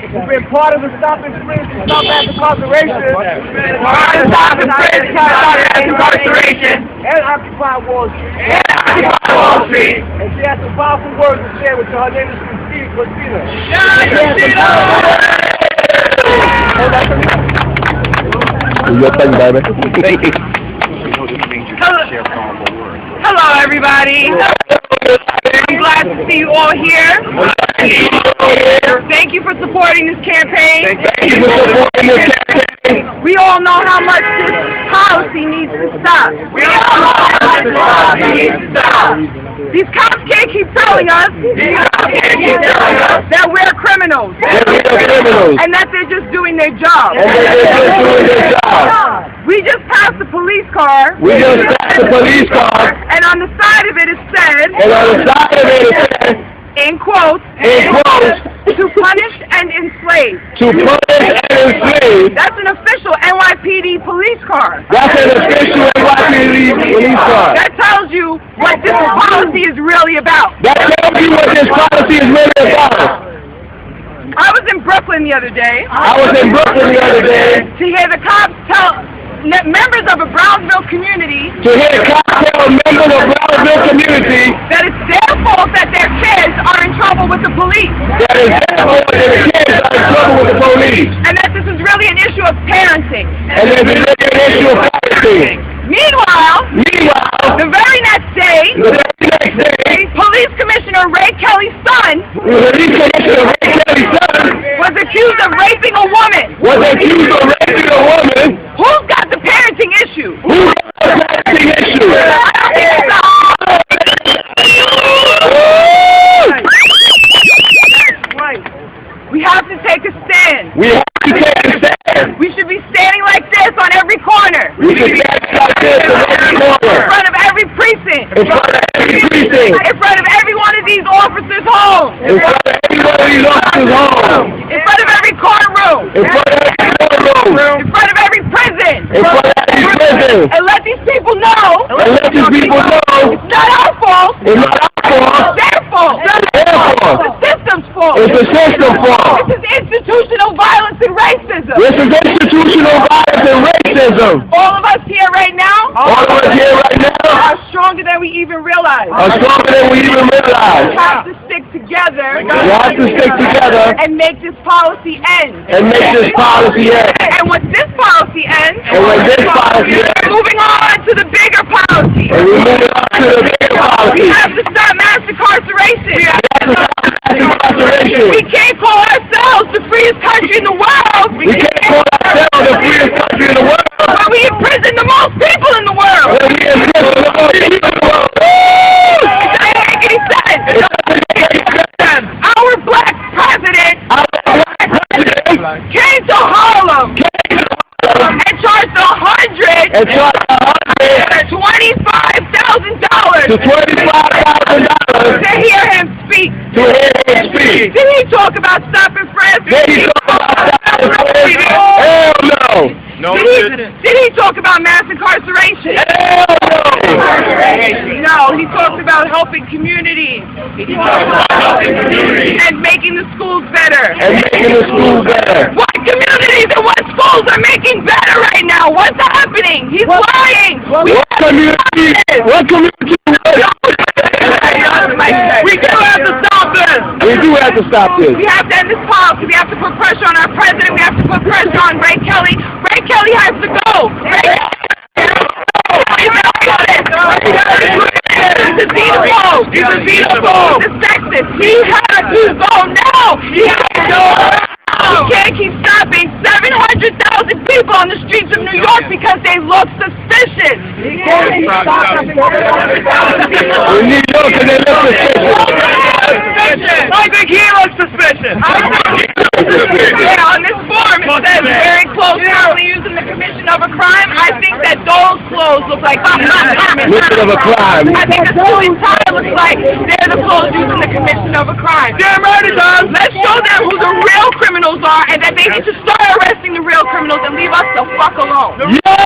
We've been part of the Stop and Frisk, Stop Mass Incarceration. Part of the Stop and Frisk, Stop Mass Incarceration. And Occupy Wall Street. And she has some powerful words to share with you. Her name is Christina. Your thing, baby. Thank you. Hello, everybody. I'm glad to see you all here. Thank you for supporting this campaign. Thank you for supporting this campaign. We all know how much this policy needs to stop. These cops can't keep telling us that we're criminals. And that they're just doing their job. We just passed the police car. And on the side of it said, in quotes, to punish and enslave. That's an official NYPD police car. That tells you what this policy is really about. I was in Brooklyn the other day. To hear the cops tell members of a Brownsville community that it's their fault that their kids are in trouble with the police. And that this is really an issue of parenting. Meanwhile, the very next day, Police Commissioner Ray Kelly's son was accused of raping a woman. Who's got the parenting issue? We have to take a stand. We should be standing like this on every corner. In front of every precinct. In front of every one of these officers' homes. In front of every courtroom. In front of every prison. And let these people know it's not our fault. It's their fault. It's the system's fault. This is institutional violence and racism. All of us here right now are stronger than we even realize. We have to stick together. And make this policy end. And when this policy ends, moving on to the bigger policy. We have to stop mass incarceration. We can't call ourselves the freest country in the world. When we imprison the most people in the world. It doesn't make any sense. Our black president came to Harlem and charged $125,000 to hear him speak. Did he talk about Stop and Frisk? Hell no. Did he talk about mass incarceration? No, he talked about helping communities. And making the schools better. What communities and what schools are making better right now? What's happening? He's lying. What community? We do have to stop this. We have to end this policy. We have to put pressure on our president. We have to put pressure on Ray Kelly. Ray Kelly has to go. He's a xenophobe. He's sexist. He has to go now. He can't keep stopping 700,000 people on the streets of New York because they look suspicious. In New York, they look suspicious. I think he looks suspicious. On this form, it says very close currently using the commission of a crime. I think that those clothes look like commission of a crime. I think the suit and tie looks like they're the clothes using the commission of a crime. Damn right it does. Let's show them who the real criminals are and that they need to start arresting the real criminals and leave us the fuck alone. Yeah!